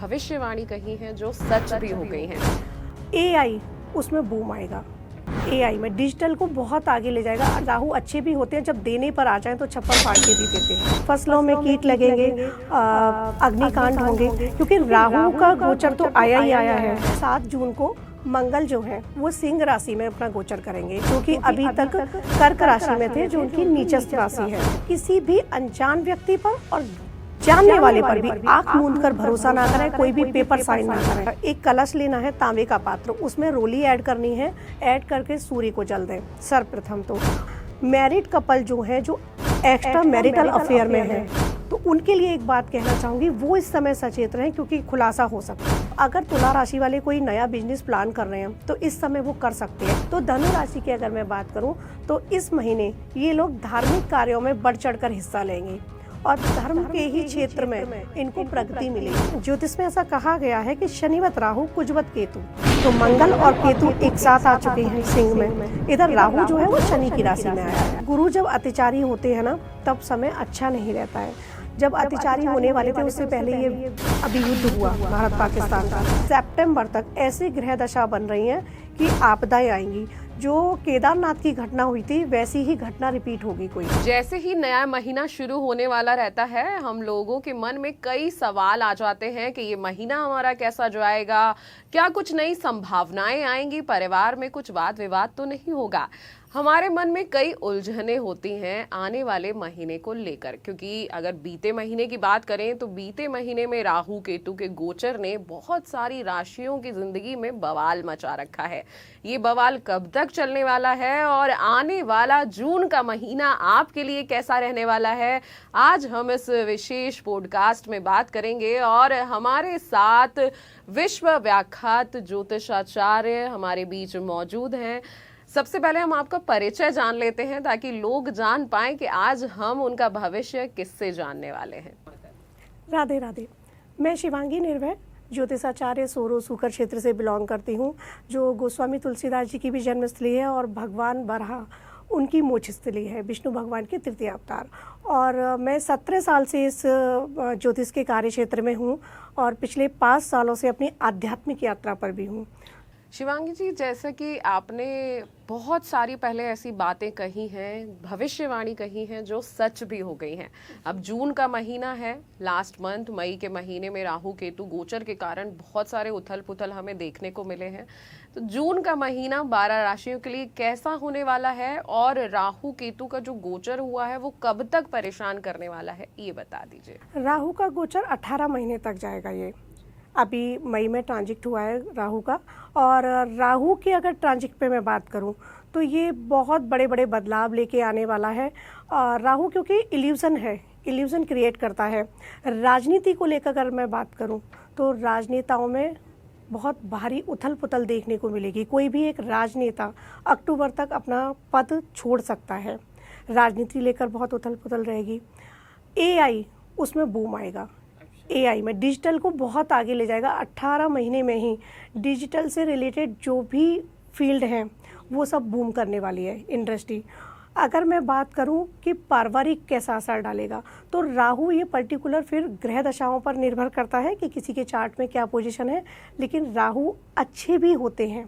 भविष्यवाणी कही हैं जो सच भी हो गई हैं। एआई उसमें बूम आएगा। एआई में डिजिटल को बहुत आगे ले जाएगा। राहु अच्छे भी होते हैं, जब देने पर आ जाएं तो छप्पर फाड़ के भी देते हैं। फसलों में कीट लगेंगे, अग्निकांड होंगे, क्योंकि राहु का गोचर तो आया ही आया है। 7 जून को मंगल जो है वो सिंह राशि में अपना गोचर करेंगे, जो कि अभी तक कर्क राशि में थे, जो उनकी नीचस्थ राशि है। किसी भी अनजान व्यक्ति पर और जानने वाले पर भी आंख मूंद कर भरोसा ना करें, कोई भी पेपर साइन ना करें। एक कलश लेना है, तांबे का पात्र, उसमें रोली ऐड करनी है, ऐड करके सूर्य को जल दें। सर्वप्रथम तो मैरिड कपल जो है, जो एक्स्ट्रा मैरिटल अफेयर में है, तो उनके लिए एक बात कहना चाहूँगी, वो इस समय सचेत रहें, क्योंकि खुलासा हो सकता है। अगर तुला राशि वाले कोई नया बिजनेस प्लान कर रहे हैं तो इस समय वो कर सकते हैं। तो धनु राशि की अगर मैं बात करूँ तो इस महीने ये लोग धार्मिक कार्यों में बढ़ चढ़कर हिस्सा लेंगे और धर्म के ही क्षेत्र में इनको प्रगति मिलेगी। ज्योतिष में ऐसा कहा गया है कि शनिवत राहु कुजवत केतु, तो मंगल और केतु एक साथ आ चुके हैं सिंह में। इधर राहु जो है वो शनि की राशि में आया है। गुरु जब अतिचारी होते हैं ना, तब समय अच्छा नहीं रहता है। जब अतिचारी होने वाले थे उससे पहले ये अभी युद्ध हुआ भारत पाकिस्तान का, सितंबर तक ऐसी ग्रह दशा बन रही है कि आपदाएं आएंगी। जो केदारनाथ की घटना हुई थी वैसी ही घटना रिपीट होगी कोई। जैसे ही नया महीना शुरू होने वाला रहता है, हम लोगों के मन में कई सवाल आ जाते हैं कि ये महीना हमारा कैसा जाएगा, क्या कुछ नई संभावनाएं आएंगी, परिवार में कुछ वाद विवाद तो नहीं होगा। हमारे मन में कई उलझने होती हैं आने वाले महीने को लेकर, क्योंकि अगर बीते महीने की बात करें तो बीते महीने में राहु केतु के गोचर ने बहुत सारी राशियों की जिंदगी में बवाल मचा रखा है। ये बवाल कब तक चलने वाला है और आने वाला जून का महीना आपके लिए कैसा रहने वाला है, आज हम इस विशेष पॉडकास्ट में बात करेंगे। और हमारे साथ विश्व व्याख्यात ज्योतिषाचार्य हमारे बीच मौजूद हैं। सबसे पहले हम आपका परिचय जान लेते हैं ताकि लोग जान पाएं कि आज हम उनका भविष्य किससे जानने वाले हैं। राधे राधे। मैं शिवांगी निर्भय ज्योतिषाचार्य सोरो सूकर क्षेत्र से बिलोंग करती हूँ, जो गोस्वामी तुलसीदास जी की भी जन्मस्थली है और भगवान बराह उनकी मोक्षस्थली है, विष्णु भगवान के तृतीय अवतार। और मैं 17 साल से इस ज्योतिष के कार्य क्षेत्र में हूँ और पिछले 5 सालों से अपनी आध्यात्मिक यात्रा पर भी हूँ। शिवांगी जी, जैसा कि आपने बहुत सारी पहले ऐसी बातें कही हैं, भविष्यवाणी कही हैं जो सच भी हो गई हैं। अब जून का महीना है, लास्ट मंथ मई के महीने में राहु केतु गोचर के कारण बहुत सारे उथल पुथल हमें देखने को मिले हैं। तो जून का महीना 12 राशियों के लिए कैसा होने वाला है और राहु केतु का जो गोचर हुआ है वो कब तक परेशान करने वाला है, ये बता दीजिए। राहु का गोचर 18 महीने तक जाएगा। ये अभी मई में ट्रांजिट हुआ है राहु का, और राहु की अगर ट्रांजिट पे मैं बात करूं तो ये बहुत बड़े बड़े बदलाव लेके आने वाला है। राहु क्योंकि इल्यूजन है, इल्यूजन क्रिएट करता है। राजनीति को लेकर अगर मैं बात करूं तो राजनेताओं में बहुत भारी उथल पुथल देखने को मिलेगी। कोई भी एक राजनेता अक्टूबर तक अपना पद छोड़ सकता है। राजनीति लेकर बहुत उथल पुथल रहेगी। एआई उसमें बूम आएगा। एआई में डिजिटल को बहुत आगे ले जाएगा। 18 महीने में ही डिजिटल से रिलेटेड जो भी फील्ड हैं वो सब बूम करने वाली है इंडस्ट्री। अगर मैं बात करूं कि पारिवारिक कैसा असर डालेगा, तो राहु ये पर्टिकुलर फिर ग्रह दशाओं पर निर्भर करता है कि किसी के चार्ट में क्या पोजीशन है। लेकिन राहु अच्छे भी होते हैं,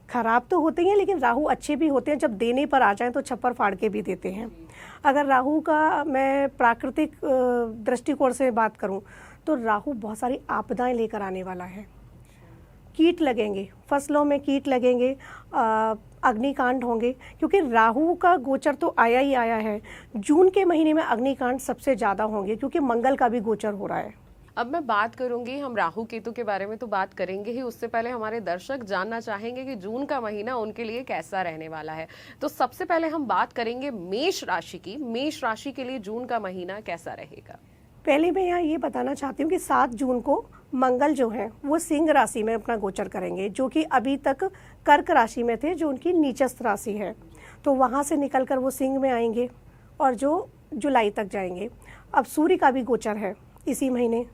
खराब तो होते हैं, लेकिन राहु अच्छे भी होते हैं। जब देने पर आ जाएं तो छप्पर फाड़ के भी देते हैं। अगर राहु का मैं प्राकृतिक दृष्टिकोण से बात करूं तो राहु बहुत सारी आपदाएं लेकर आने वाला है। कीट लगेंगे, फसलों में कीट लगेंगे, अग्निकांड होंगे, क्योंकि राहु का गोचर तो आया ही आया है। जून के महीने में अग्निकांड सबसे ज़्यादा होंगे क्योंकि मंगल का भी गोचर हो रहा है। अब मैं बात करूंगी, हम राहु केतु के बारे में तो बात करेंगे ही, उससे पहले हमारे दर्शक जानना चाहेंगे कि जून का महीना उनके लिए कैसा रहने वाला है। तो सबसे पहले हम बात करेंगे मेष राशि की। मेष राशि के लिए जून का महीना कैसा रहेगा? पहले मैं यहाँ ये बताना चाहती हूँ कि 7 जून को मंगल जो है वो सिंह राशि में अपना गोचर करेंगे, जो कि अभी तक कर्क राशि में थे, जो उनकी नीचस्थ राशि है। तो वहाँ से निकलकर वो सिंह में आएंगे और जो जुलाई तक जाएंगे। अब सूर्य का भी गोचर है इसी महीने,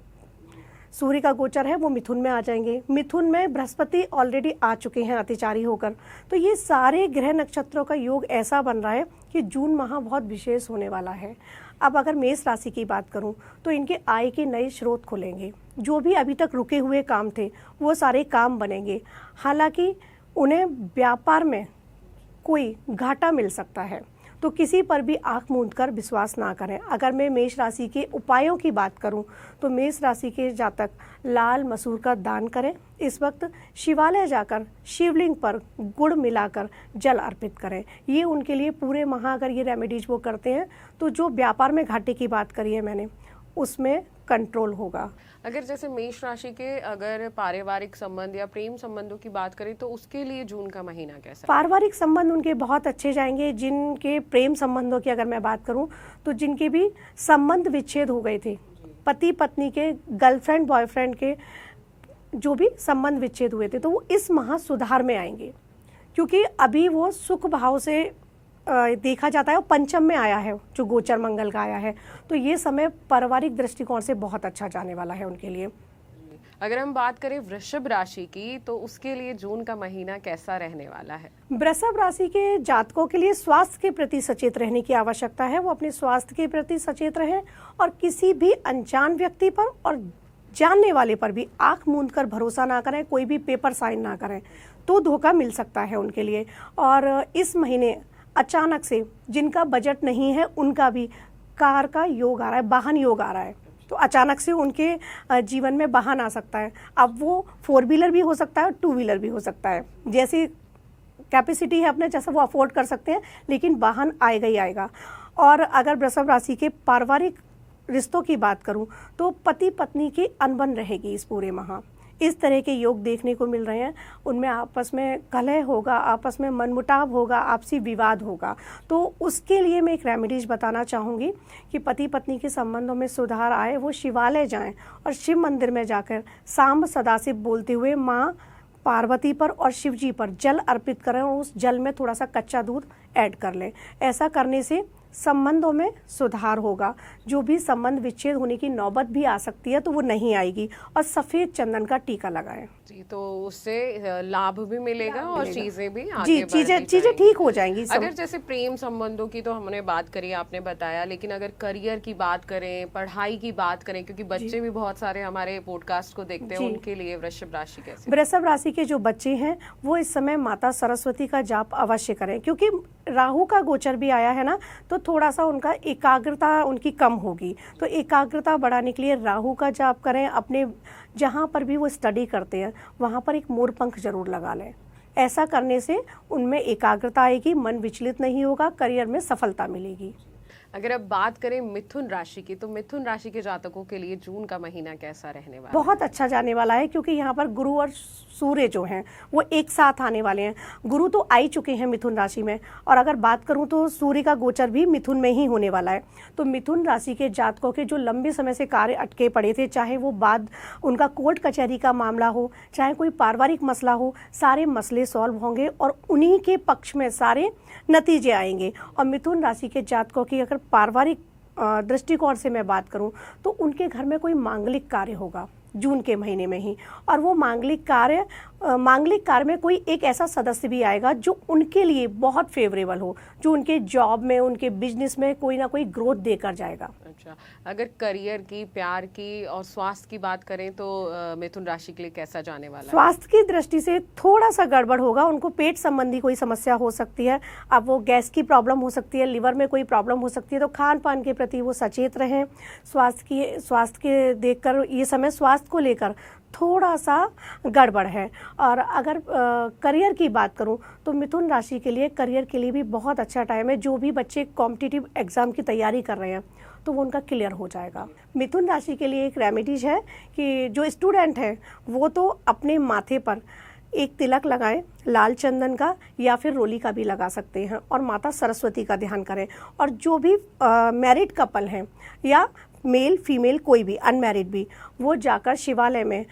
सूर्य का गोचर है, वो मिथुन में आ जाएंगे। मिथुन में बृहस्पति ऑलरेडी आ चुके हैं अतिचारी होकर। तो ये सारे ग्रह नक्षत्रों का योग ऐसा बन रहा है कि जून माह बहुत विशेष होने वाला है। अब अगर मेष राशि की बात करूं तो इनके आय के नए स्रोत खुलेंगे, जो भी अभी तक रुके हुए काम थे वो सारे काम बनेंगे। हालांकि उन्हें व्यापार में कोई घाटा मिल सकता है, तो किसी पर भी आंख मूंद कर विश्वास ना करें। अगर मैं मेष राशि के उपायों की बात करूं तो मेष राशि के जातक लाल मसूर का दान करें। इस वक्त शिवालय जाकर शिवलिंग पर गुड़ मिलाकर जल अर्पित करें। ये उनके लिए पूरे माह अगर ये रेमेडीज वो करते हैं तो जो व्यापार में घाटे की बात करी है मैंने, उसमें कंट्रोल होगा। अगर जैसे मेष राशि के अगर पारिवारिक संबंध या प्रेम संबंधों की बात करें तो उसके लिए जून का महीना कैसा है? पारिवारिक संबंध उनके बहुत अच्छे जाएंगे। जिनके प्रेम संबंधों की अगर मैं बात करूं तो जिनके भी संबंध विच्छेद हो गए थे, पति पत्नी के, गर्लफ्रेंड बॉयफ्रेंड के जो भी संबंध विच्छेद हुए थे, तो वो इस माह सुधार में आएंगे, क्योंकि अभी वो सुख भाव से देखा जाता है और पंचम में आया है, जो गोचर मंगल का आया है, तो ये समय पारिवारिक दृष्टिकोण से बहुत अच्छा जाने वाला है उनके लिए। अगर हम बात करें वृषभ राशि की तो उसके लिए जून का महीना कैसा रहने वाला है? वृषभ राशि के जातकों के लिए स्वास्थ्य के प्रति सचेत रहने की आवश्यकता है। वो अपने स्वास्थ्य के प्रति सचेत रहें और किसी भी अनजान व्यक्ति पर और जानने वाले पर भी आंख मूंद कर भरोसा ना करें, कोई भी पेपर साइन ना करें, तो धोखा मिल सकता है उनके लिए। और इस महीने अचानक से जिनका बजट नहीं है उनका भी कार का योग आ रहा है, वाहन योग आ रहा है, तो अचानक से उनके जीवन में वाहन आ सकता है। अब वो 4 व्हीलर भी हो सकता है और 2 व्हीलर भी हो सकता है, जैसी कैपेसिटी है अपने, जैसा वो अफोर्ड कर सकते हैं, लेकिन वाहन आएगा ही आएगा। और अगर वृषभ राशि के पारिवारिक रिश्तों की बात करूं तो पति पत्नी की अनबन रहेगी इस पूरे माह। इस तरह के योग देखने को मिल रहे हैं। उनमें आपस में कलह होगा, आपस में मनमुटाव होगा, आपसी विवाद होगा। तो उसके लिए मैं एक रेमेडीज बताना चाहूँगी कि पति पत्नी के संबंधों में सुधार आए, वो शिवालय जाएं और शिव मंदिर में जाकर सांब सदाशिव बोलते हुए माँ पार्वती पर और शिव जी पर जल अर्पित करें और उस जल में थोड़ा सा कच्चा दूध ऐड कर लें। ऐसा करने से संबंधों में सुधार होगा। जो भी संबंध विच्छेद होने की नौबत भी आ सकती है तो वो नहीं आएगी। और सफ़ेद चंदन का टीका लगाएं जी, तो उससे लाभ भी मिलेगा और चीजें भी आगे जी चीजें ठीक हो जाएंगी। अगर जैसे प्रेम संबंधों की तो हमने बात करी, आपने बताया, लेकिन अगर करियर की बात करें, पढ़ाई की बात करें, क्योंकि बच्चे भी बहुत सारे हमारे पॉडकास्ट को देखते हैं, उनके लिए वृषभ राशि कैसे? वृषभ राशि के जो बच्चे हैं वो इस समय माता सरस्वती का जाप अवश्य करें, क्योंकि राहु का गोचर भी आया है ना, तो थोड़ा सा उनका एकाग्रता उनकी कम होगी। तो एकाग्रता बढ़ाने के लिए राहु का जाप करें। अपने जहाँ पर भी वो स्टडी करते हैं वहाँ पर एक मोर पंख जरूर लगा लें। ऐसा करने से उनमें एकाग्रता आएगी, मन विचलित नहीं होगा, करियर में सफलता मिलेगी। अगर अब बात करें मिथुन राशि की तो मिथुन राशि के जातकों के लिए जून का महीना कैसा रहने वाला है? बहुत अच्छा जाने वाला है, क्योंकि यहाँ पर गुरु और सूर्य जो हैं वो एक साथ आने वाले हैं। गुरु तो आ ही चुके हैं मिथुन राशि में, और अगर बात करूँ तो सूर्य का गोचर भी मिथुन में ही होने वाला है। तो मिथुन राशि के जातकों के जो लंबे समय से कार्य अटके पड़े थे, चाहे वो बाद उनका कोर्ट कचहरी का मामला हो, चाहे कोई पारिवारिक मसला हो, सारे मसले सॉल्व होंगे और उन्हीं के पक्ष में सारे नतीजे आएंगे। और मिथुन राशि के जातकों की अगर पारिवारिक दृष्टिकोण से मैं बात करूं तो उनके घर में कोई मांगलिक कार्य होगा जून के महीने में ही। और वो मांगलिक कार्य में कोई एक ऐसा सदस्य भी आएगा जो उनके लिए बहुत फेवरेबल हो, जो उनके जॉब में, उनके बिजनेस में कोई ना कोई ग्रोथ देकर जाएगा। अच्छा, अगर करियर की, प्यार की और स्वास्थ्य की बात करें तो मिथुन राशि के लिए कैसा जाने वाला है? स्वास्थ्य की दृष्टि से थोड़ा सा गड़बड़ होगा। उनको पेट संबंधी कोई समस्या हो सकती है। अब वो गैस की प्रॉब्लम हो सकती है, लिवर में कोई प्रॉब्लम हो सकती है, तो खान पान के प्रति वो सचेत रहें। स्वास्थ्य के देखकर ये समय स्वास्थ्य को लेकर थोड़ा सा गड़बड़ है। और अगर करियर की बात करूं तो मिथुन राशि के लिए करियर के लिए भी बहुत अच्छा टाइम है। जो भी बच्चे कॉम्पिटिटिव एग्जाम की तैयारी कर रहे हैं तो वो उनका क्लियर हो जाएगा। मिथुन राशि के लिए एक रेमेडीज है कि जो स्टूडेंट है वो तो अपने माथे पर एक तिलक लगाएं, लाल चंदन का या फिर रोली का भी लगा सकते हैं, और माता सरस्वती का ध्यान करें। और जो भी मैरिड कपल हैं या मेल फीमेल कोई भी अनमैरिड भी, वो जाकर शिवालय में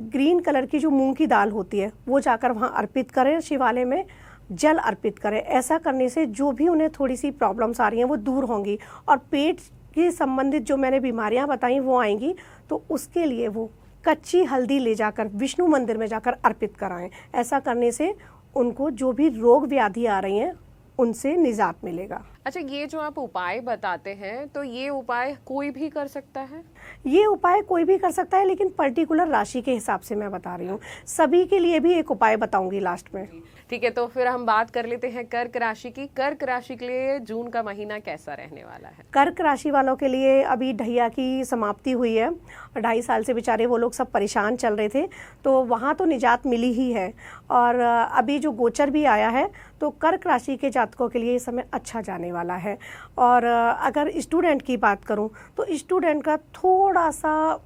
ग्रीन कलर की जो मूंग की दाल होती है वो जाकर वहाँ अर्पित करें, शिवालय में जल अर्पित करें। ऐसा करने से जो भी उन्हें थोड़ी सी प्रॉब्लम्स आ रही हैं वो दूर होंगी, और पेट के संबंधित जो मैंने बीमारियां बताई वो आएंगी। तो उसके लिए वो कच्ची हल्दी ले जाकर विष्णु मंदिर में जाकर अर्पित कराएं। ऐसा करने से उनको जो भी रोग व्याधि आ रही हैं उनसे निजात मिलेगा। अच्छा, ये जो आप उपाय बताते हैं तो ये उपाय कोई भी कर सकता है? ये उपाय कोई भी कर सकता है, लेकिन पर्टिकुलर राशि के हिसाब से मैं बता रही हूँ। सभी के लिए भी एक उपाय बताऊंगी लास्ट में। ठीक है, तो फिर हम बात कर लेते हैं कर्क राशि की। कर्क राशि के लिए जून का महीना कैसा रहने वाला है? कर्क राशि वालों के लिए अभी ढैया की समाप्ति हुई है। 2.5 साल से बेचारे वो लोग सब परेशान चल रहे थे, तो वहाँ तो निजात मिली ही है। और अभी जो गोचर भी आया है, तो कर्क राशि के जातकों के लिए ये समय अच्छा जाने वाला है। और अगर स्टूडेंट की बात करूँ तो स्टूडेंट का थोड़ा सा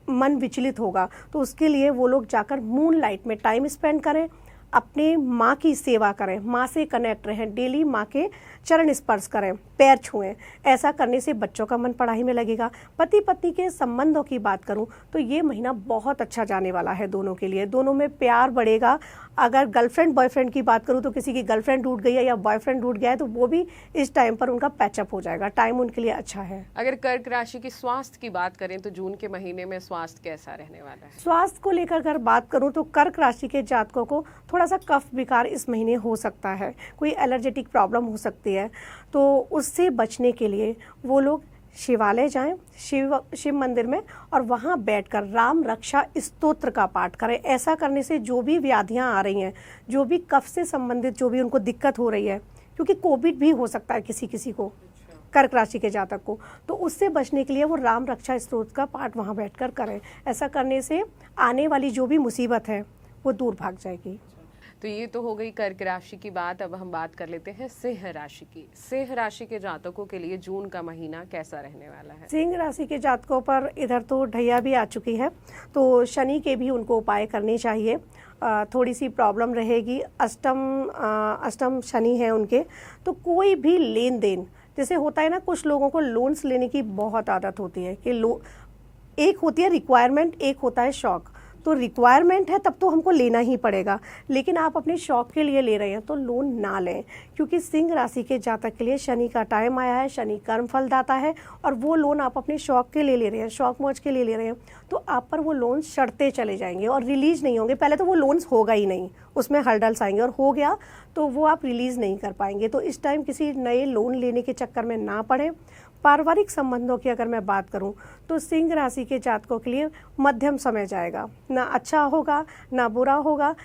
मन विचलित होगा, तो उसके लिए वो लोग जाकर मून लाइट में टाइम स्पेंड करें, अपने माँ की सेवा करें, माँ से कनेक्ट रहें, डेली माँ के चरण स्पर्श करें, पैर छुएं। ऐसा करने से बच्चों का मन पढ़ाई में लगेगा। पति पत्नी के संबंधों की बात करूं तो ये महीना बहुत अच्छा जाने वाला है दोनों के लिए। दोनों में प्यार बढ़ेगा। अगर गर्लफ्रेंड बॉयफ्रेंड की बात करूं तो किसी की गर्लफ्रेंड टूट गई है या बॉयफ्रेंड टूट गया है, तो वो भी इस टाइम पर उनका पैचअप हो जाएगा। टाइम उनके लिए अच्छा है। अगर कर्क राशि की स्वास्थ्य की बात करें तो जून के महीने में स्वास्थ्य कैसा रहने वाला है? स्वास्थ्य को लेकर अगर बात करूं तो कर्क राशि के जातकों को थोड़ा सा कफ विकार इस महीने हो सकता है, कोई एलर्जेटिक प्रॉब्लम हो सकती है। तो उससे बचने के लिए वो लोग शिवालय जाएं, शिव मंदिर में, और वहाँ बैठकर राम रक्षा स्तोत्र का पाठ करें। ऐसा करने से जो भी व्याधियाँ आ रही हैं, जो भी कफ से संबंधित जो भी उनको दिक्कत हो रही है, क्योंकि कोविड भी हो सकता है किसी किसी को, कर्क राशि के जातक को, तो उससे बचने के लिए वो राम रक्षा स्तोत्र का पाठ वहाँ बैठकर करें। ऐसा करने से आने वाली जो भी मुसीबत है वो दूर भाग जाएगी। तो ये तो हो गई कर्क राशि की बात। अब हम बात कर लेते हैं सिंह राशि की। सिंह राशि के जातकों के लिए जून का महीना कैसा रहने वाला है? सिंह राशि के जातकों पर इधर तो ढैया भी आ चुकी है, तो शनि के भी उनको उपाय करने चाहिए। थोड़ी सी प्रॉब्लम रहेगी। अष्टम शनि है उनके, तो कोई भी लेन देन, जैसे होता है ना, कुछ लोगों को लोन्स लेने की बहुत आदत होती है कि एक होती है रिक्वायरमेंट, एक होता है शौक। तो रिक्वायरमेंट है तब तो हमको लेना ही पड़ेगा, लेकिन आप अपने शौक के लिए ले रहे हैं तो लोन ना लें, क्योंकि सिंह राशि के जातक के लिए शनि का टाइम आया है। शनि कर्म फल दाता है, और वो लोन आप अपने शौक के लिए ले रहे हैं, शौक मौज के लिए ले रहे हैं, तो आप पर वो लोन चढ़ते चले जाएंगे और रिलीज नहीं होंगे। पहले तो वो लोन्स होगा ही नहीं, उसमें हर्डल्स आएंगे, और हो गया तो वो आप रिलीज नहीं कर पाएंगे। तो इस टाइम किसी नए लोन लेने के चक्कर में ना पड़े। पारिवारिक संबंधों की अगर मैं बात करूं तो सिंह राशि के जातकों के लिए मध्यम समय जाएगा, ना अच्छा होगा ना बुरा होगा।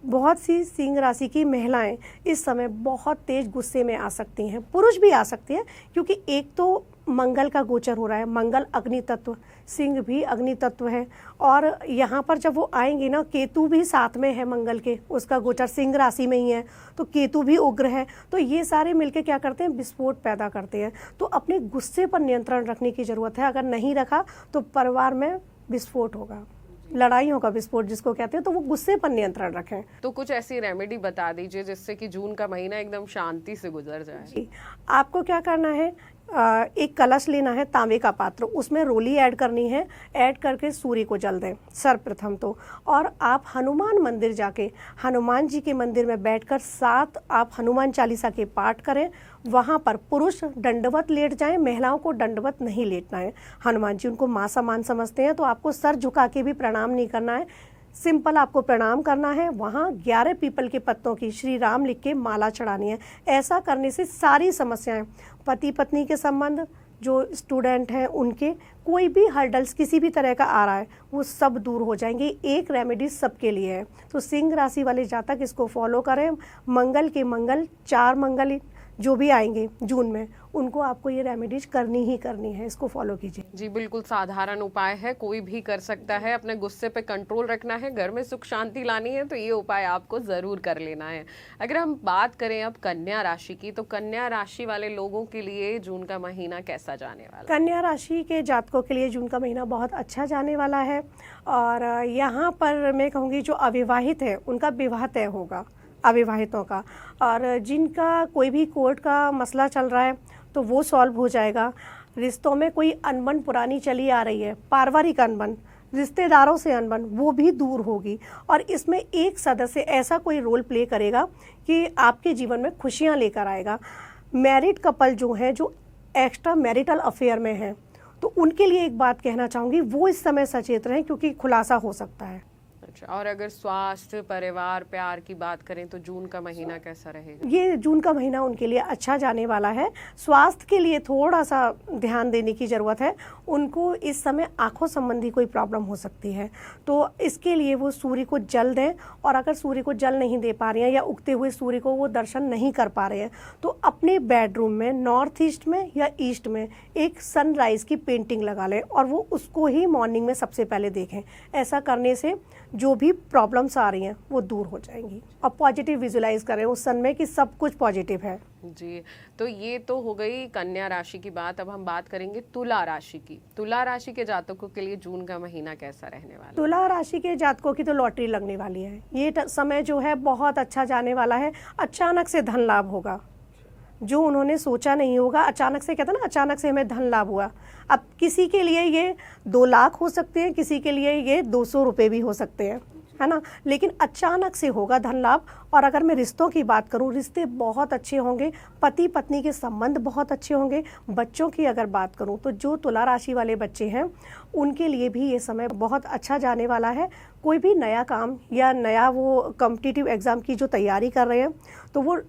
बहुत सी सिंह राशि की महिलाएं इस समय बहुत तेज गुस्से में आ सकती हैं, पुरुष भी आ सकते हैं, क्योंकि एक तो मंगल का गोचर हो रहा है। मंगल अग्नि तत्व, सिंह भी अग्नि तत्व है, और यहाँ पर जब वो आएंगे ना, केतु भी साथ में है मंगल के, उसका गोचर सिंह राशि में ही है, तो केतु भी उग्र है। तो ये सारे मिलके क्या करते हैं, विस्फोट पैदा करते हैं। तो अपने गुस्से पर नियंत्रण रखने की जरूरत है। अगर नहीं रखा तो परिवार में विस्फोट होगा, लड़ाइयों का विस्फोट जिसको कहते हैं। तो वो गुस्से पर नियंत्रण रखें। तो कुछ ऐसी रेमेडी बता दीजिए जिससे कि जून का महीना एकदम शांति से गुजर जाए। आपको क्या करना है, एक कलश लेना है, तांबे का पात्र, उसमें रोली ऐड करनी है, ऐड करके सूर्य को जल दें सर्वप्रथम तो। और आप हनुमान मंदिर जाके हनुमान जी के मंदिर में बैठकर 7 आप हनुमान चालीसा के पाठ करें। वहाँ पर पुरुष दंडवत लेट जाएं, महिलाओं को दंडवत नहीं लेटना है। हनुमान जी उनको माँ समान समझते हैं, तो आपको सर झुका के भी प्रणाम नहीं करना है, सिंपल आपको प्रणाम करना है। वहाँ 11 पीपल के पत्तों की श्री राम लिख के माला चढ़ानी है। ऐसा करने से सारी समस्याएं, पति पत्नी के संबंध, जो स्टूडेंट हैं उनके, कोई भी हर्डल्स किसी भी तरह का आ रहा है, वो सब दूर हो जाएंगे। एक रेमेडी सबके लिए है। तो सिंह राशि वाले जातक इसको फॉलो करें। मंगल के मंगल, 4 मंगल जो भी आएंगे जून में, उनको आपको ये रेमेडीज करनी ही करनी है। इसको फॉलो कीजिए। जी बिल्कुल साधारण उपाय है, कोई भी कर सकता है। अपने गुस्से पे कंट्रोल रखना है, घर में सुख शांति लानी है, तो ये उपाय आपको जरूर कर लेना है। अगर हम बात करें अब कन्या राशि की, तो कन्या राशि वाले लोगों के लिए जून का महीना कैसा जाने वाला? कन्या राशि के जातकों के लिए जून का महीना बहुत अच्छा जाने वाला है। और यहाँ पर मैं कहूँगी जो अविवाहित है उनका विवाह तय होगा, अविवाहितों का। और जिनका कोई भी कोर्ट का मसला चल रहा है तो वो सॉल्व हो जाएगा। रिश्तों में कोई अनबन पुरानी चली आ रही है, पारिवारिक अनबन, रिश्तेदारों से अनबन, वो भी दूर होगी। और इसमें एक सदस्य ऐसा कोई रोल प्ले करेगा कि आपके जीवन में खुशियां लेकर आएगा। मैरिड कपल जो हैं, जो एक्स्ट्रा मैरिटल अफेयर में हैं, तो उनके लिए एक बात कहना चाहूँगी, वो इस समय सचेत रहें, क्योंकि खुलासा हो सकता है। अच्छा, और अगर स्वास्थ्य, परिवार, प्यार की बात करें तो जून का महीना कैसा रहेगा? ये जून का महीना उनके लिए अच्छा जाने वाला है। स्वास्थ्य के लिए थोड़ा सा ध्यान देने की ज़रूरत है। उनको इस समय आँखों संबंधी कोई प्रॉब्लम हो सकती है, तो इसके लिए वो सूर्य को जल दें, और अगर सूर्य को जल नहीं दे पा रहे हैं या उगते हुए सूर्य को वो दर्शन नहीं कर पा रहे हैं, तो अपने बेडरूम में नॉर्थ ईस्ट में या ईस्ट में एक सनराइज़ की पेंटिंग लगा लें और वो उसको ही मॉर्निंग में सबसे पहले देखें। ऐसा करने से जो भी प्रॉब्लम्स आ रही हैं वो दूर हो जाएंगी, और पॉजिटिव विजुलाइज करें उस सन में कि सब कुछ पॉजिटिव है। जी, तो ये तो हो गई कन्या राशि की बात। अब हम बात करेंगे तुला राशि की। तुला राशि के जातकों के लिए जून का महीना कैसा रहने वाला है? तुला राशि के जातकों की तो लॉटरी लगने वाली है। ये समय जो है बहुत अच्छा जाने वाला है। अचानक से धन लाभ होगा, जो उन्होंने सोचा नहीं होगा। अचानक से, कहते हैं ना, अचानक से हमें धन लाभ हुआ। अब किसी के लिए ये 2 लाख हो सकते हैं, किसी के लिए ये 200 रुपये भी हो सकते हैं, है ना, लेकिन अचानक से होगा धन लाभ। और अगर मैं रिश्तों की बात करूं, रिश्ते बहुत अच्छे होंगे, पति पत्नी के संबंध बहुत अच्छे होंगे। बच्चों की अगर बात करूं तो जो तुला राशि वाले बच्चे हैं उनके लिए भी ये समय बहुत अच्छा जाने वाला है। कोई भी नया काम या नया वो कॉम्पिटिटिव एग्ज़ाम की जो तैयारी कर रहे हैं तो वो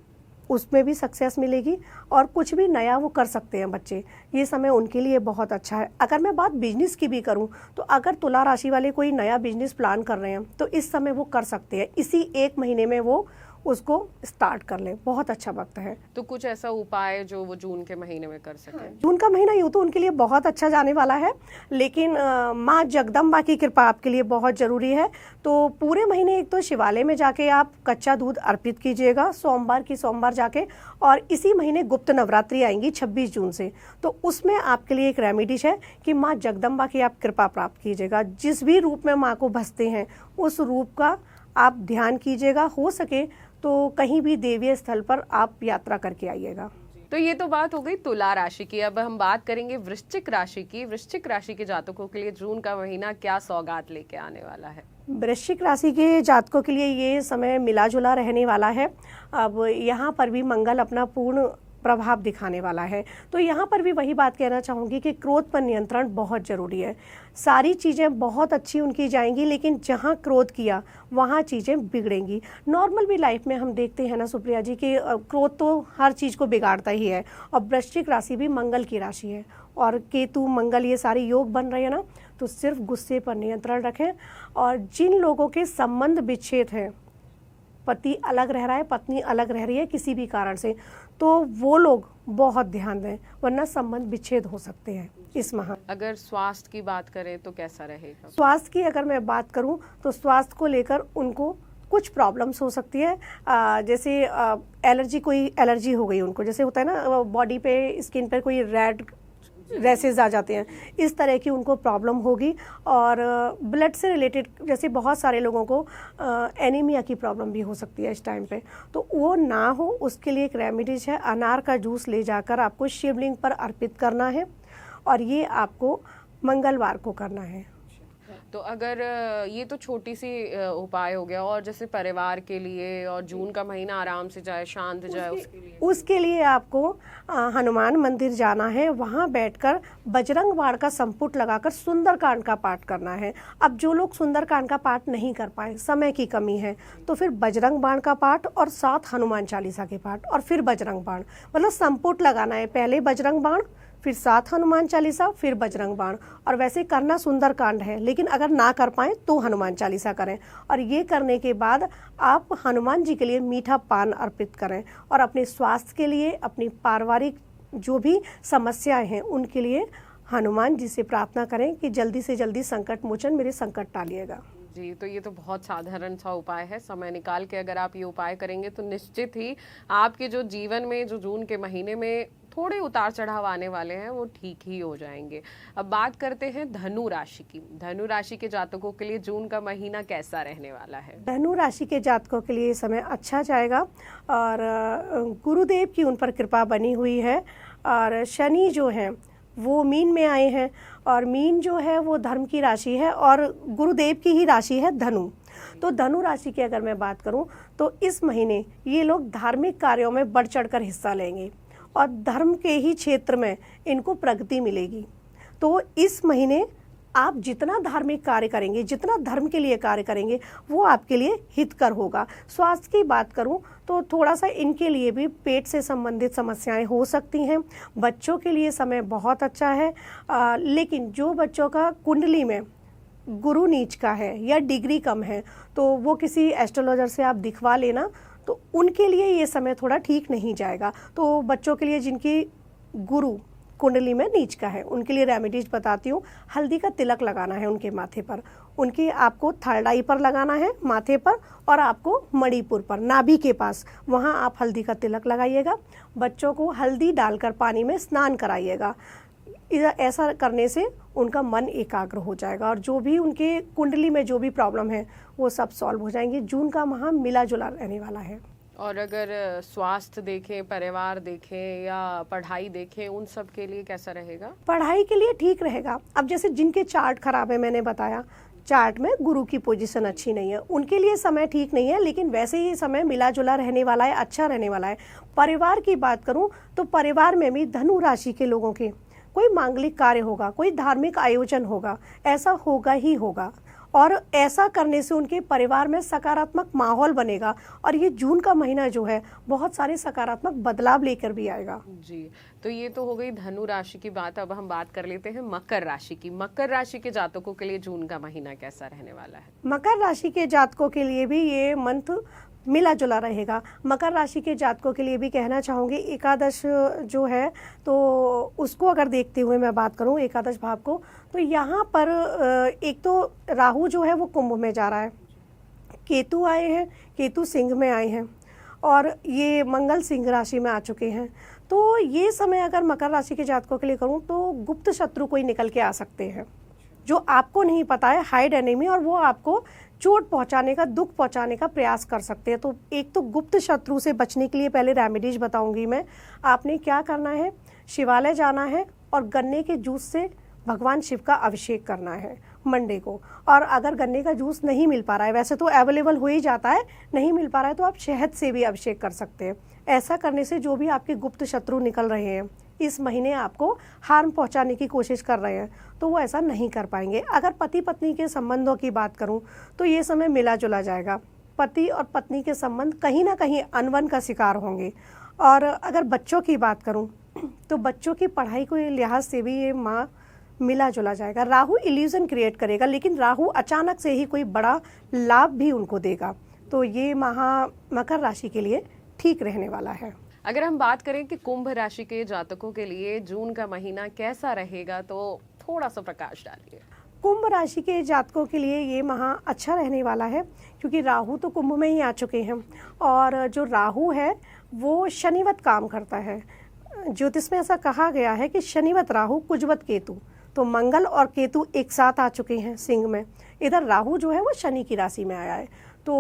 उसमें भी सक्सेस मिलेगी, और कुछ भी नया वो कर सकते हैं बच्चे। ये समय उनके लिए बहुत अच्छा है। अगर मैं बात बिजनेस की भी करूं तो अगर तुला राशि वाले कोई नया बिजनेस प्लान कर रहे हैं तो इस समय वो कर सकते हैं। इसी 1 महीने में वो उसको स्टार्ट कर लें, बहुत अच्छा वक्त है। तो कुछ ऐसा उपाय जो वो जून के महीने में कर सकें? जून का महीना यूँ तो उनके लिए बहुत अच्छा जाने वाला है, लेकिन माँ जगदम्बा की कृपा आपके लिए बहुत ज़रूरी है। तो पूरे महीने एक तो शिवालय में जाके आप कच्चा दूध अर्पित कीजिएगा, सोमवार की सोमवार जाके। और इसी महीने गुप्त नवरात्रि आएंगी 26 जून से, तो उसमें आपके लिए एक रेमेडीज है कि माँ जगदम्बा की आप कृपा प्राप्त कीजिएगा। जिस भी रूप में माँ को भजते हैं उस रूप का आप ध्यान कीजिएगा। हो सके तो कहीं भी देवीय स्थल पर आप यात्रा करके आइएगा। तो ये तो बात हो गई तुला राशि की। अब हम बात करेंगे वृश्चिक राशि की। वृश्चिक राशि के जातकों के लिए जून का महीना क्या सौगात लेके आने वाला है? वृश्चिक राशि के जातकों के लिए ये समय मिला जुला रहने वाला है। अब यहाँ पर भी मंगल अपना पूर्ण प्रभाव दिखाने वाला है। तो यहाँ पर भी वही बात कहना चाहूँगी कि क्रोध पर नियंत्रण बहुत ज़रूरी है। सारी चीज़ें बहुत अच्छी उनकी जाएंगी, लेकिन जहाँ क्रोध किया वहाँ चीज़ें बिगड़ेंगी। नॉर्मल भी लाइफ में हम देखते हैं ना सुप्रिया जी कि क्रोध तो हर चीज़ को बिगाड़ता ही है। और वृश्चिक राशि भी मंगल की राशि है, और केतु मंगल ये सारे योग बन रहे हैं ना, तो सिर्फ गुस्से पर नियंत्रण रखें। और जिन लोगों के संबंध विच्छेद हैं, पति अलग रह रहा है, पत्नी अलग रह रही है किसी भी कारण से, तो वो लोग बहुत ध्यान दें, वरना संबंध विच्छेद हो सकते हैं इस माह। अगर स्वास्थ्य की बात करें तो कैसा रहेगा? स्वास्थ्य की अगर मैं बात करूं तो स्वास्थ्य को लेकर उनको कुछ प्रॉब्लम्स हो सकती है। जैसे एलर्जी, कोई एलर्जी हो गई उनको, जैसे होता है ना बॉडी पे, स्किन पर कोई रेड रैसेज आ जाते हैं, इस तरह की उनको प्रॉब्लम होगी। और ब्लड से रिलेटेड जैसे बहुत सारे लोगों को एनीमिया की प्रॉब्लम भी हो सकती है इस टाइम पे, तो वो ना हो उसके लिए एक रेमेडीज है। अनार का जूस ले जाकर आपको शिवलिंग पर अर्पित करना है, और ये आपको मंगलवार को करना है। तो अगर ये तो छोटी सी उपाय हो गया, और जैसे परिवार के लिए और जून का महीना आराम से जाए, शांत जाए, उसके लिए आपको हनुमान मंदिर जाना है। वहाँ बैठकर बजरंग बाण का संपुट लगाकर सुंदरकांड का पाठ करना है। अब जो लोग सुंदरकांड का पाठ नहीं कर पाए, समय की कमी है, तो फिर बजरंग बाण का पाठ और साथ हनुमान चालीसा के पाठ और फिर बजरंग बाण, मतलब संपुट लगाना है। पहले बजरंग बाण, फिर साथ हनुमान चालीसा, फिर बजरंग बाण। और वैसे करना सुंदरकांड है, लेकिन अगर ना कर पाएँ तो हनुमान चालीसा करें। और ये करने के बाद आप हनुमान जी के लिए मीठा पान अर्पित करें, और अपने स्वास्थ्य के लिए, अपनी पारिवारिक जो भी समस्याएं हैं उनके लिए हनुमान जी से प्रार्थना करें कि जल्दी से जल्दी संकट मोचन, मेरे संकट टालिएगा। जी, तो ये तो बहुत साधारण सा उपाय है। समय निकाल के अगर आप ये उपाय करेंगे तो निश्चित ही आपके जो जीवन में जो जून के महीने में थोड़े उतार चढ़ाव आने वाले हैं वो ठीक ही हो जाएंगे। अब बात करते हैं धनु राशि की। धनु राशि के जातकों के लिए जून का महीना कैसा रहने वाला है? धनु राशि के जातकों के लिए समय अच्छा जाएगा, और गुरुदेव की उन पर कृपा बनी हुई है। और शनि जो है वो मीन में आए हैं, और मीन जो है वो धर्म की राशि है, और गुरुदेव की ही राशि है धनु। तो धनु राशि की अगर मैं बात करूं तो इस महीने ये लोग धार्मिक कार्यों में बढ़ चढ़कर हिस्सा लेंगे, और धर्म के ही क्षेत्र में इनको प्रगति मिलेगी। तो इस महीने आप जितना धार्मिक कार्य करेंगे, जितना धर्म के लिए कार्य करेंगे, वो आपके लिए हितकर होगा। स्वास्थ्य की बात करूं तो थोड़ा सा इनके लिए भी पेट से संबंधित समस्याएं हो सकती हैं। बच्चों के लिए समय बहुत अच्छा है, लेकिन जो बच्चों का कुंडली में गुरु नीच का है या डिग्री कम है, तो वो किसी एस्ट्रोलॉजर से आप दिखवा लेना, तो उनके लिए ये समय थोड़ा ठीक नहीं जाएगा। तो बच्चों के लिए जिनकी गुरु कुंडली में नीच का है, उनके लिए रेमेडीज बताती हूँ। हल्दी का तिलक लगाना है उनके माथे पर, उनकी आपको थर्ड आई पर लगाना है माथे पर, और आपको मणिपुर पर नाभि के पास, वहाँ आप हल्दी का तिलक लगाइएगा। बच्चों को हल्दी डालकर पानी में स्नान कराइएगा। ऐसा करने से उनका मन एकाग्र हो जाएगा और जो भी उनके कुंडली में जो भी प्रॉब्लम है वो सब सॉल्व हो जाएंगे। जून का माह मिला जुला रहने वाला है। और अगर स्वास्थ्य देखें, परिवार देखें या पढ़ाई देखें, उन सब के लिए कैसा रहेगा? पढ़ाई के लिए ठीक रहेगा। अब जैसे जिनके चार्ट खराब है, मैंने बताया चार्ट में गुरु की पोजीशन अच्छी नहीं है, उनके लिए समय ठीक नहीं है, लेकिन वैसे ही समय मिला जुला रहने वाला है, अच्छा रहने वाला है। परिवार की बात करूं तो परिवार में भी धनु राशि के लोगों के कोई मांगलिक कार्य होगा, कोई धार्मिक आयोजन होगा, ऐसा होगा ही होगा, और ऐसा करने से उनके परिवार में सकारात्मक माहौल बनेगा। और ये जून का महीना जो है बहुत सारे सकारात्मक बदलाव लेकर भी आएगा। जी, तो ये तो हो गई धनु राशि की बात। अब हम बात कर लेते हैं मकर राशि की। मकर राशि के जातकों के लिए जून का महीना कैसा रहने वाला है? मकर राशि के जातकों के लिए भी ये मंथ मिला जुला रहेगा। मकर राशि के जातकों के लिए भी कहना चाहूँगी, एकादश जो है तो उसको अगर देखते हुए मैं बात करूँ एकादश भाव को, तो यहाँ पर एक तो राहु जो है वो कुंभ में जा रहा है, केतु आए हैं, केतु सिंह में आए हैं, और ये मंगल सिंह राशि में आ चुके हैं। तो ये समय अगर मकर राशि के जातकों के लिए करूँ तो गुप्त शत्रु कोई निकल के आ सकते हैं जो आपको नहीं पता है, हाइड एनिमी, और वो आपको चोट पहुंचाने का, दुख पहुंचाने का प्रयास कर सकते हैं। तो एक तो गुप्त शत्रु से बचने के लिए पहले रेमेडीज बताऊंगी मैं। आपने क्या करना है, शिवालय जाना है और गन्ने के जूस से भगवान शिव का अभिषेक करना है मंडे को। और अगर गन्ने का जूस नहीं मिल पा रहा है, वैसे तो अवेलेबल हो ही जाता है, नहीं मिल पा रहा है तो आप शहद से भी अभिषेक कर सकते हैं। ऐसा करने से जो भी आपके गुप्त शत्रु निकल रहे हैं, इस महीने आपको हार्म पहुंचाने की कोशिश कर रहे हैं, तो वो ऐसा नहीं कर पाएंगे। अगर पति पत्नी के संबंधों की बात करूं तो ये समय मिला जुला जाएगा। पति और पत्नी के संबंध कहीं ना कहीं अनबन का शिकार होंगे। और अगर बच्चों की बात करूं तो बच्चों की पढ़ाई के लिहाज से भी ये माह मिला जुला जाएगा। राहु इल्यूजन क्रिएट करेगा, लेकिन राहु अचानक से ही कोई बड़ा लाभ भी उनको देगा। तो ये माह मकर राशि के लिए ठीक रहने वाला है। अगर हम बात करें कि कुंभ राशि के जातकों के लिए जून का महीना कैसा रहेगा, तो थोड़ा सा प्रकाश डालिए। कुंभ राशि के जातकों के लिए ये माह अच्छा रहने वाला है, क्योंकि राहु तो कुंभ में ही आ चुके हैं, और जो राहु है वो शनिवत काम करता है। ज्योतिष में ऐसा कहा गया है कि शनिवत राहु कुजवत केतु, तो मंगल और केतु एक साथ आ चुके हैं सिंह में। इधर राहु जो है वो शनि की राशि में आया है। तो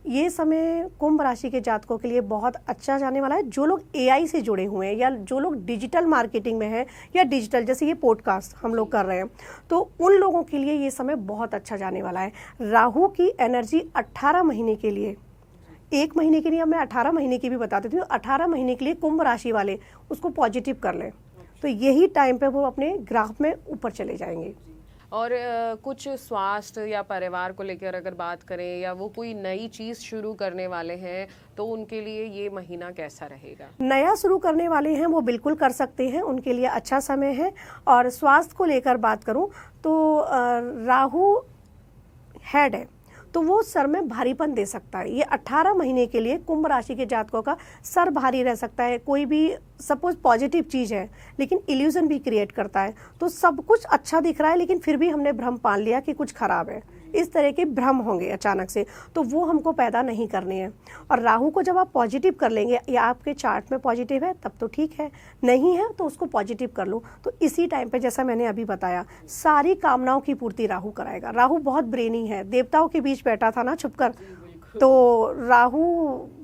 ये समय कुंभ राशि के जातकों के लिए बहुत अच्छा जाने वाला है। जो लोग एआई से जुड़े हुए हैं या जो लोग डिजिटल मार्केटिंग में हैं, या डिजिटल जैसे ये पॉडकास्ट हम लोग कर रहे हैं, तो उन लोगों के लिए ये समय बहुत अच्छा जाने वाला है। राहु की एनर्जी 18 महीने के लिए, 1 महीने के लिए मैं 18 महीने की भी बता देती हूँ, 18 महीने के लिए कुंभ राशि वाले उसको पॉजिटिव कर लें, तो यही टाइम पे वो अपने ग्राफ में ऊपर चले जाएंगे। और कुछ स्वास्थ्य या परिवार को लेकर अगर बात करें, या वो कोई नई चीज शुरू करने वाले हैं, तो उनके लिए ये महीना कैसा रहेगा? नया शुरू करने वाले हैं वो बिल्कुल कर सकते हैं, उनके लिए अच्छा समय है। और स्वास्थ्य को लेकर बात करूं तो राहु हेड है, तो वो सर में भारीपन दे सकता है। ये 18 महीने के लिए कुंभ राशि के जातकों का सर भारी रह सकता है। कोई भी सपोज पॉजिटिव चीज़ है लेकिन इल्यूजन भी क्रिएट करता है, तो सब कुछ अच्छा दिख रहा है लेकिन फिर भी हमने भ्रम पाल लिया कि कुछ खराब है। इस तरह के भ्रम होंगे अचानक से, तो वो हमको पैदा नहीं करने हैं। और राहु को जब आप पॉजिटिव कर लेंगे, या आपके चार्ट में पॉजिटिव है तब तो ठीक है, नहीं है तो उसको पॉजिटिव कर लो। तो इसी टाइम पे जैसा मैंने अभी बताया, सारी कामनाओं की पूर्ति राहु कराएगा। राहु बहुत ब्रेनी है, देवताओं के बीच बैठा था ना छुपकर, तो राहु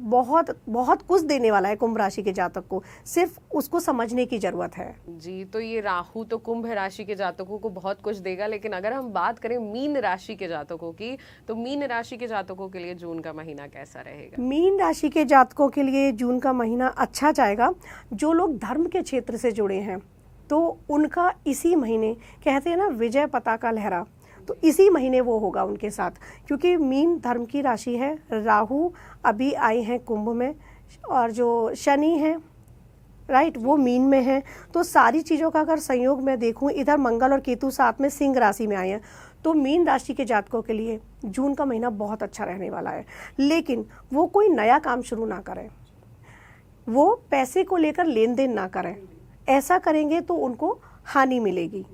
बहुत बहुत कुछ देने वाला है कुंभ राशि के जातक को, सिर्फ उसको समझने की जरूरत है। जी, तो ये राहु तो कुंभ राशि के जातकों को बहुत कुछ देगा, लेकिन अगर हम बात करें मीन राशि के जातकों की, तो मीन राशि के जातकों के लिए जून का महीना कैसा रहेगा? मीन राशि के जातकों के लिए जून का महीना अच्छा जाएगा। जो लोग धर्म के क्षेत्र से जुड़े हैं, तो उनका इसी महीने, कहते हैं ना विजय पताका लहरा, तो इसी महीने वो होगा उनके साथ, क्योंकि मीन धर्म की राशि है। राहु अभी आए हैं कुंभ में, और जो शनि है राइट वो मीन में है। तो सारी चीज़ों का अगर संयोग मैं देखूं, इधर मंगल और केतु साथ में सिंह राशि में आए हैं, तो मीन राशि के जातकों के लिए जून का महीना बहुत अच्छा रहने वाला है। लेकिन वो कोई नया काम शुरू ना करें, वो पैसे को लेकर लेन देन ना करें। ऐसा करेंगे तो उनको हानि मिलेगी।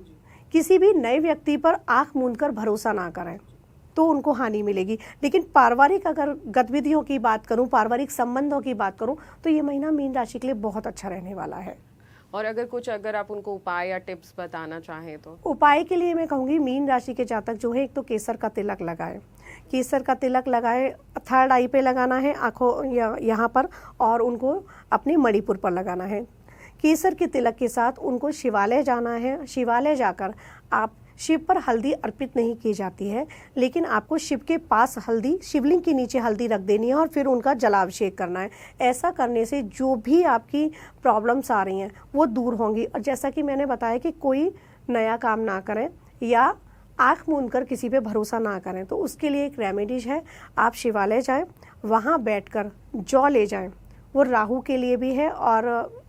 किसी भी नए व्यक्ति पर आंख मूंदकर भरोसा ना करें, तो उनको हानि मिलेगी। लेकिन पारिवारिक अगर गतिविधियों की बात करूं, पारिवारिक संबंधों की बात करूं, तो ये महीना मीन राशि के लिए बहुत अच्छा रहने वाला है। और अगर आप उनको उपाय या टिप्स बताना चाहें तो? उपाय के लिए मैं कहूँगी मीन राशि के जातक जो है, एक तो केसर का तिलक लगाए, केसर का तिलक लगाए, थर्ड आई पे लगाना है, आँखों यहाँ पर, और उनको अपने मणिपुर पर लगाना है। केसर के तिलक के साथ उनको शिवालय जाना है। शिवालय जाकर आप, शिव पर हल्दी अर्पित नहीं की जाती है, लेकिन आपको शिव के पास हल्दी, शिवलिंग के नीचे हल्दी रख देनी है और फिर उनका जलाभिषेक करना है। ऐसा करने से जो भी आपकी प्रॉब्लम्स आ रही हैं वो दूर होंगी। और जैसा कि मैंने बताया कि कोई नया काम ना करें या आँख मूंदकर किसी पे भरोसा ना करें, तो उसके लिए एक रेमेडीज है। आप शिवालय जाएं, वहाँ बैठकर जौ ले जाएं, वो राहु के लिए भी है। और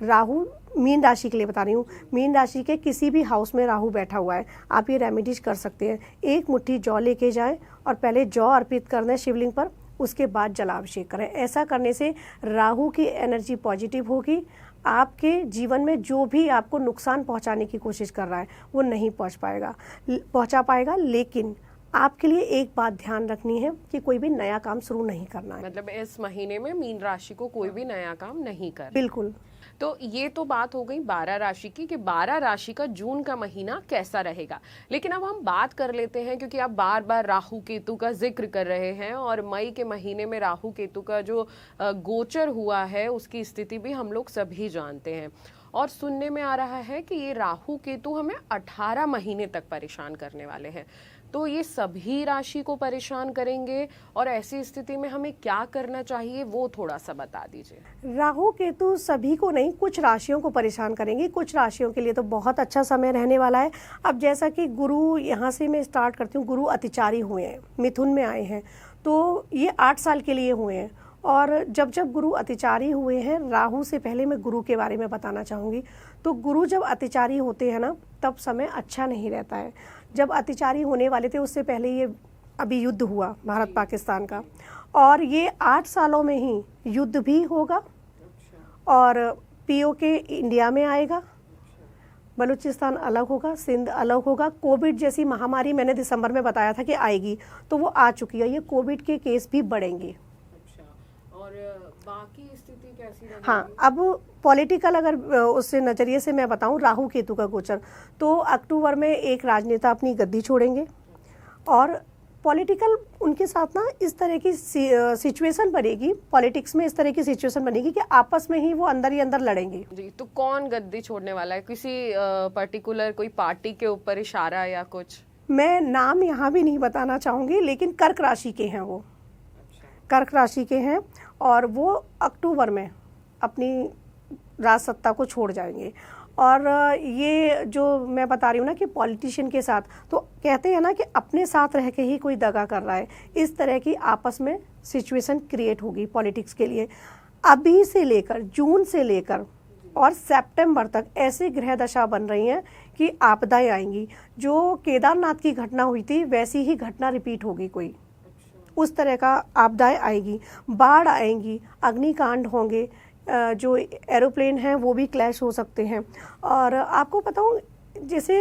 राहु मीन राशि के लिए बता रही हूँ, मीन राशि के किसी भी हाउस में राहु बैठा हुआ है, आप ये रेमेडीज कर सकते हैं। एक मुट्ठी जौ लेके जाएं और पहले जौ अर्पित कर दें शिवलिंग पर, उसके बाद जलाभिषेक करें। ऐसा करने से राहु की एनर्जी पॉजिटिव होगी। आपके जीवन में जो भी आपको नुकसान पहुंचाने की कोशिश कर रहा है वो नहीं पहुंचा पाएगा। लेकिन आपके लिए एक बात ध्यान रखनी है कि कोई भी नया काम शुरू नहीं करना है। मतलब इस महीने में मीन राशि को कोई भी नया काम नहीं करना। बिल्कुल। तो ये तो बात हो गई 12 राशि की कि 12 राशि का जून का महीना कैसा रहेगा। लेकिन अब हम बात कर लेते हैं, क्योंकि आप बार बार राहु केतु का जिक्र कर रहे हैं, और मई के महीने में राहु केतु का जो गोचर हुआ है उसकी स्थिति भी हम लोग सभी जानते हैं। और सुनने में आ रहा है कि ये राहु केतु हमें 18 महीने तक परेशान करने वाले हैं। तो ये सभी राशि को परेशान करेंगे, और ऐसी स्थिति में हमें क्या करना चाहिए वो थोड़ा सा बता दीजिए। राहु केतु सभी को नहीं, कुछ राशियों को परेशान करेंगे। कुछ राशियों के लिए तो बहुत अच्छा समय रहने वाला है। अब जैसा कि गुरु, यहाँ से मैं स्टार्ट करती हूँ, गुरु अतिचारी हुए हैं, मिथुन में आए हैं, तो ये 8 साल के लिए हुए हैं। और जब जब गुरु अतिचारी हुए हैं, राहु से पहले मैं गुरु के बारे में बताना चाहूँगी। तो गुरु जब अतिचारी होते हैं ना, तब समय अच्छा नहीं रहता है। जब अतिचारी होने वाले थे उससे पहले ये अभी युद्ध हुआ भारत पाकिस्तान का, और ये 8 सालों में ही युद्ध भी होगा, और पीओके इंडिया में आएगा, बलूचिस्तान अलग होगा, सिंध अलग होगा। कोविड जैसी महामारी मैंने दिसंबर में बताया था कि आएगी, तो वो आ चुकी है। ये कोविड के केस भी बढ़ेंगे। और बाकी स्थिति कैसी रहेगी? हाँ, अब पॉलिटिकल अगर उससे नज़रिए से मैं बताऊं, राहु केतु का गोचर, तो अक्टूबर में एक राजनेता अपनी गद्दी छोड़ेंगे, और पॉलिटिकल उनके साथ ना इस तरह की सिचुएशन बनेगी, पॉलिटिक्स में इस तरह की सिचुएशन बनेगी कि आपस में ही वो अंदर ही अंदर लड़ेंगे। जी, तो कौन गद्दी छोड़ने वाला है? किसी पर्टिकुलर कोई पार्टी के ऊपर इशारा या कुछ? मैं नाम यहाँ भी नहीं बताना चाहूँगी, लेकिन कर्क राशि के हैं वो, कर्क राशि के हैं, और वो अक्टूबर में अपनी राज सत्ता को छोड़ जाएंगे। और ये जो मैं बता रही हूँ ना कि पॉलिटिशियन के साथ, तो कहते हैं ना कि अपने साथ रह के ही कोई दगा कर रहा है, इस तरह की आपस में सिचुएशन क्रिएट होगी पॉलिटिक्स के लिए। अभी से लेकर, जून से लेकर और सितंबर तक ऐसे ग्रह दशा बन रही हैं कि आपदाएं आएंगी। जो केदारनाथ की घटना हुई थी वैसी ही घटना रिपीट होगी, कोई उस तरह का आपदाएं आएगी, बाढ़ आएंगी, अग्निकांड होंगे, जो एरोप्लेन हैं वो भी क्लैश हो सकते हैं। और आपको बताऊं, जैसे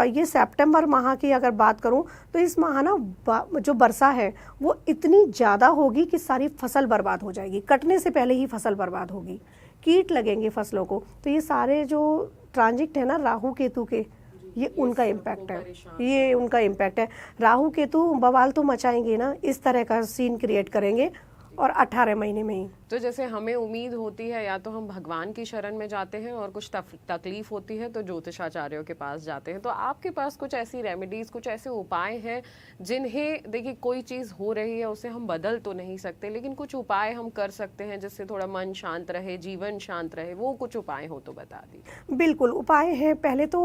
ये सितंबर माह की अगर बात करूं, तो इस माह ना जो वर्षा है वो इतनी ज़्यादा होगी कि सारी फसल बर्बाद हो जाएगी, कटने से पहले ही फसल बर्बाद होगी, कीट लगेंगे फसलों को। तो ये सारे जो ट्रांजिट है ना राहु केतु के, ये उनका इम्पैक्ट है, ये उनका इम्पैक्ट है। राहु केतु बवाल तो मचाएंगे ना, इस तरह का सीन क्रिएट करेंगे, और 18 महीने में ही। तो जैसे हमें उम्मीद होती है या तो हम भगवान की शरण में जाते हैं और कुछ तकलीफ होती है तो ज्योतिषाचार्यों के पास जाते हैं, तो आपके पास कुछ ऐसी रेमेडीज, कुछ ऐसे उपाय हैं जिन्हें, देखिए कोई चीज़ हो रही है उसे हम बदल तो नहीं सकते, लेकिन कुछ उपाय हम कर सकते हैं जिससे थोड़ा मन शांत रहे, जीवन शांत रहे, वो कुछ उपाय हो तो बता दीजिए। बिल्कुल उपाय हैं। पहले तो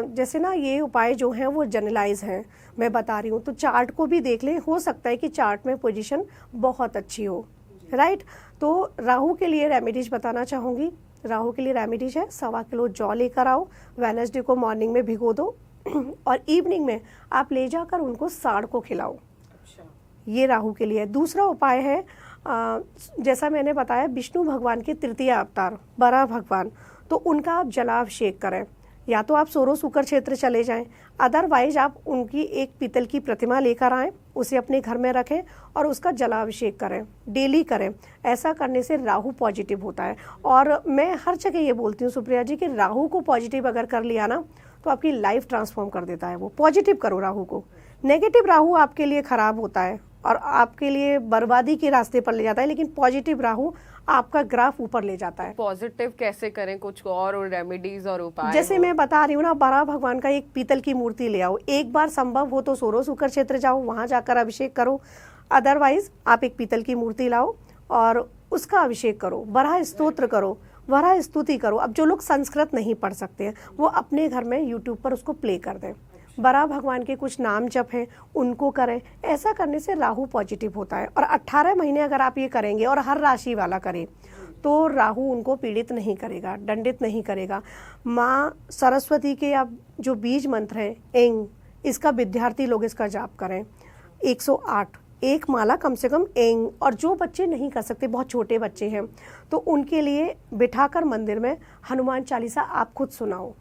जैसे ना ये उपाय जो हैं वो जनरलाइज हैं, मैं बता रही हूँ, तो चार्ट को भी देख लें, हो सकता है कि चार्ट में पोजीशन बहुत अच्छी हो, राइट। तो राहु के लिए रेमेडीज बताना चाहूँगी। राहु के लिए रेमेडीज है, 1.25 किलो जौ लेकर आओ, वेडनेसडे को मॉर्निंग में भिगो दो और इवनिंग में आप ले जाकर उनको सांड को खिलाओ। ये राहु के लिए। दूसरा उपाय है, जैसा मैंने बताया, विष्णु भगवान के तृतीय अवतार बराह भगवान, तो उनका आप जलाभिषेक करें। या तो आप सोरो सुकर क्षेत्र चले जाएं, अदरवाइज आप उनकी एक पीतल की प्रतिमा लेकर आएं, उसे अपने घर में रखें और उसका जलाभिषेक करें, डेली करें। ऐसा करने से राहु पॉजिटिव होता है। और मैं हर जगह ये बोलती हूँ सुप्रिया जी कि राहु को पॉजिटिव अगर कर लिया ना तो आपकी लाइफ ट्रांसफॉर्म कर देता है। वो पॉजिटिव करो राहु को। नेगेटिव राहु आपके लिए खराब होता है और आपके लिए बर्बादी के रास्ते पर ले जाता है, लेकिन पॉजिटिव राहु आपका ग्राफ ऊपर ले जाता है। पॉजिटिव कैसे करें, कुछ और रेमेडीज और उपाय? जैसे मैं बता रही हूँ ना, बराह भगवान का एक पीतल की मूर्ति ले आओ। एक बार संभव हो तो सोरो सुकर क्षेत्र जाओ, वहां जाकर अभिषेक करो। अदरवाइज आप एक पीतल की मूर्ति लाओ और उसका अभिषेक करो, बराह स्तोत्र करो, बराह स्तुति करो। अब जो लोग संस्कृत नहीं पढ़ सकते हैं वो अपने घर में यूट्यूब पर उसको प्ले कर दें। बराह भगवान के कुछ नाम जप हैं उनको करें। ऐसा करने से राहु पॉजिटिव होता है। और 18 महीने अगर आप ये करेंगे और हर राशि वाला करें तो राहु उनको पीड़ित नहीं करेगा, दंडित नहीं करेगा। माँ सरस्वती के आप जो बीज मंत्र है एंग, इसका विद्यार्थी लोग इसका जाप करें 108, एक माला कम से कम एंग। और जो बच्चे नहीं कर सकते, बहुत छोटे बच्चे हैं, तो उनके लिए बिठाकर मंदिर में हनुमान चालीसा आप खुद सुनाओ,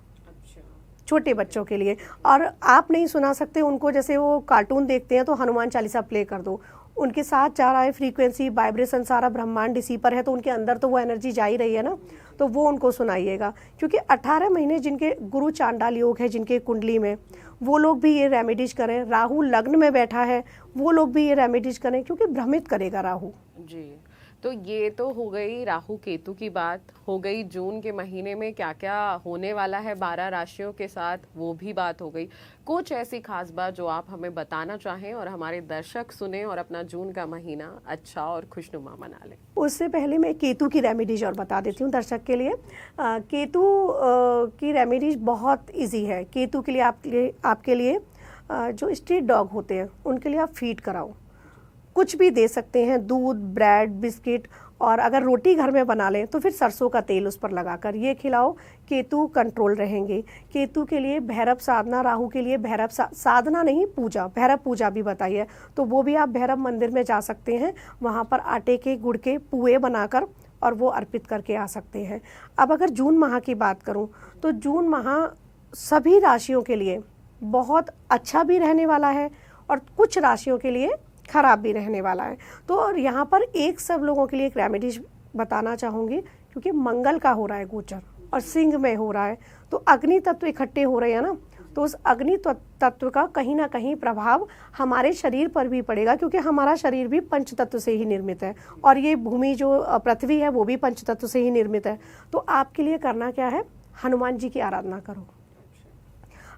छोटे बच्चों के लिए। और आप नहीं सुना सकते उनको, जैसे वो कार्टून देखते हैं तो हनुमान चालीसा प्ले कर दो, उनके साथ जा रहा है फ्रीक्वेंसी, वाइब्रेशन, सारा ब्रह्मांड इसी पर है, तो उनके अंदर तो वो एनर्जी जा ही रही है ना, तो वो उनको सुनाइएगा। क्योंकि 18 महीने जिनके गुरु चांडाल योग है, जिनके कुंडली में, वो लोग भी ये रेमेडीज करें। राहु लग्न में बैठा है, वो लोग भी ये रेमेडीज करें, क्योंकि भ्रमित करेगा राहु जी। तो ये तो हो गई राहु केतु की बात, हो गई जून के महीने में क्या क्या होने वाला है 12 राशियों के साथ, वो भी बात हो गई। कुछ ऐसी खास बात जो आप हमें बताना चाहें और हमारे दर्शक सुने और अपना जून का महीना अच्छा और खुशनुमा मना लें? उससे पहले मैं केतु की रेमेडीज और बता देती हूँ दर्शक के लिए। केतु की रेमेडीज बहुत ईजी है। केतु के लिए आपके लिए जो स्ट्रीट डॉग होते हैं उनके लिए आप फीड कराओ, कुछ भी दे सकते हैं, दूध, ब्रेड, बिस्किट, और अगर रोटी घर में बना लें तो फिर सरसों का तेल उस पर लगाकर ये खिलाओ। केतु कंट्रोल रहेंगे। केतु के लिए भैरव साधना, राहु के लिए भैरव साधना नहीं, पूजा, भैरव पूजा भी बताइए, तो वो भी आप भैरव मंदिर में जा सकते हैं, वहाँ पर आटे के गुड़ के पुए बनाकर और वो अर्पित करके आ सकते हैं। अब अगर जून माह की बात करूँ तो जून माह सभी राशियों के लिए बहुत अच्छा भी रहने वाला है और कुछ राशियों के लिए खराब भी रहने वाला है। तो और यहाँ पर एक सब लोगों के लिए एक रेमेडीज बताना चाहूँगी, क्योंकि मंगल का हो रहा है गोचर और सिंह में हो रहा है, तो अग्नि तत्व इकट्ठे हो रहे हैं ना, तो उस अग्नि तत्व का कहीं ना कहीं प्रभाव हमारे शरीर पर भी पड़ेगा, क्योंकि हमारा शरीर भी पंच तत्व से ही निर्मित है और ये भूमि जो पृथ्वी है वो भी पंच तत्व से ही निर्मित है। तो आपके लिए करना क्या है, हनुमान जी की आराधना करो।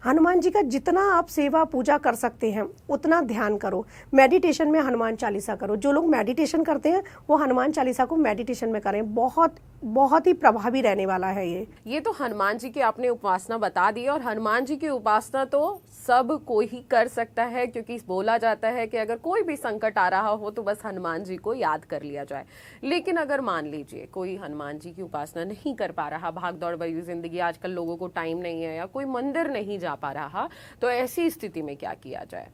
हनुमान जी का जितना आप सेवा पूजा कर सकते हैं उतना ध्यान करो। मेडिटेशन में हनुमान चालीसा करो। जो लोग मेडिटेशन करते हैं वो हनुमान चालीसा को मेडिटेशन में करें। बहुत बहुत ही प्रभावी रहने वाला है ये तो हनुमान जी की आपने उपासना बता दी, और हनुमान जी की उपासना तो सब कोई ही कर सकता है, क्योंकि बोला जाता है कि अगर कोई भी संकट आ रहा हो तो बस हनुमान जी को याद कर लिया जाए। लेकिन अगर मान लीजिए कोई हनुमान जी की उपासना नहीं कर पा रहा, भाग दौड़ भरी जिंदगी, आजकल लोगों को टाइम नहीं है या कोई मंदिर नहीं जा पा रहा, तो ऐसी स्थिति में क्या किया जाए?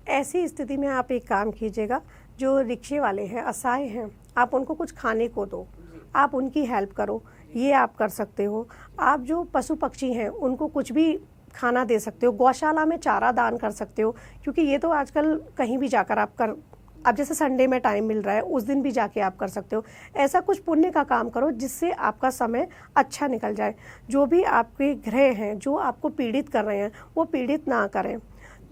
ऐसी स्थिति में आप एक काम कीजिएगा, जो रिक्शे वाले हैं, असहाय हैं, आप उनको कुछ खाने को दो, आप उनकी हेल्प करो, ये आप कर सकते हो। आप जो पशु पक्षी हैं उनको कुछ भी खाना दे सकते हो, गौशाला में चारा दान कर सकते हो, क्योंकि ये तो आजकल कहीं भी जाकर आप जैसे संडे में टाइम मिल रहा है उस दिन भी जाके आप कर सकते हो। ऐसा कुछ पुण्य का काम करो जिससे आपका समय अच्छा निकल जाए। जो भी आपके ग्रह हैं जो आपको पीड़ित कर रहे हैं वो पीड़ित ना करें।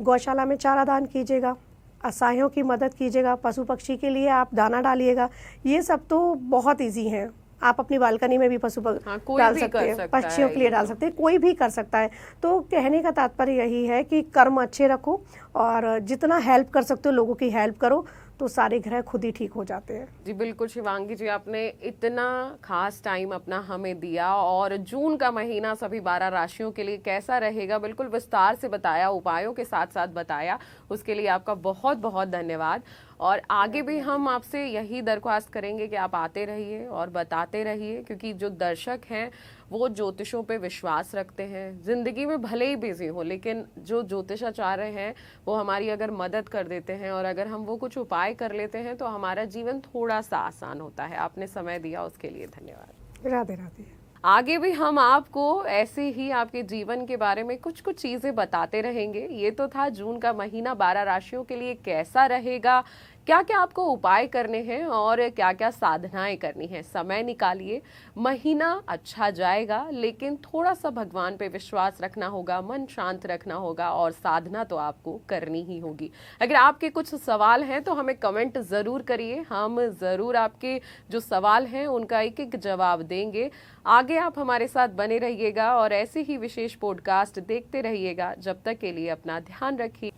गौशाला में चारा दान कीजिएगा, असहायों की मदद कीजिएगा, पशु पक्षी के लिए आप दाना डालिएगा। ये सब तो बहुत इजी है। आप अपनी बालकनी में भी कोई डाल भी सकते कर हैं, सकता पक्षियों है के लिए ये डाल तो। सकते हैं, कोई भी कर सकता है। तो कहने का तात्पर्य यही है कि कर्म अच्छे रखो और जितना हेल्प कर सकते हो लोगों की हेल्प करो, तो सारे ग्रह खुद ही ठीक हो जाते हैं। जी बिल्कुल शिवांगी जी, आपने इतना खास टाइम अपना हमें दिया और जून का महीना सभी 12 राशियों के लिए कैसा रहेगा बिल्कुल विस्तार से बताया, उपायों के साथ साथ बताया, उसके लिए आपका बहुत बहुत धन्यवाद। और आगे भी हम आपसे यही दरख्वास्त करेंगे कि आप आते रहिए और बताते रहिए, क्योंकि जो दर्शक हैं वो ज्योतिषों पे विश्वास रखते हैं। जिंदगी में भले ही बिजी हो, लेकिन जो ज्योतिषाचार्य हैं वो हमारी अगर मदद कर देते हैं और अगर हम वो कुछ उपाय कर लेते हैं तो हमारा जीवन थोड़ा सा आसान होता है। आपने समय दिया उसके लिए धन्यवाद। राधे राधे। आगे भी हम आपको ऐसे ही आपके जीवन के बारे में कुछ कुछ चीजें बताते रहेंगे। ये तो था जून का महीना 12 राशियों के लिए कैसा रहेगा, क्या क्या आपको उपाय करने हैं और क्या क्या साधनाएं करनी है। समय निकालिए, महीना अच्छा जाएगा, लेकिन थोड़ा सा भगवान पे विश्वास रखना होगा, मन शांत रखना होगा और साधना तो आपको करनी ही होगी। अगर आपके कुछ सवाल हैं तो हमें कमेंट जरूर करिए, हम जरूर आपके जो सवाल हैं उनका एक एक जवाब देंगे। आगे आप हमारे साथ बने रहिएगा और ऐसे ही विशेष पॉडकास्ट देखते रहिएगा। जब तक के लिए अपना ध्यान रखिए।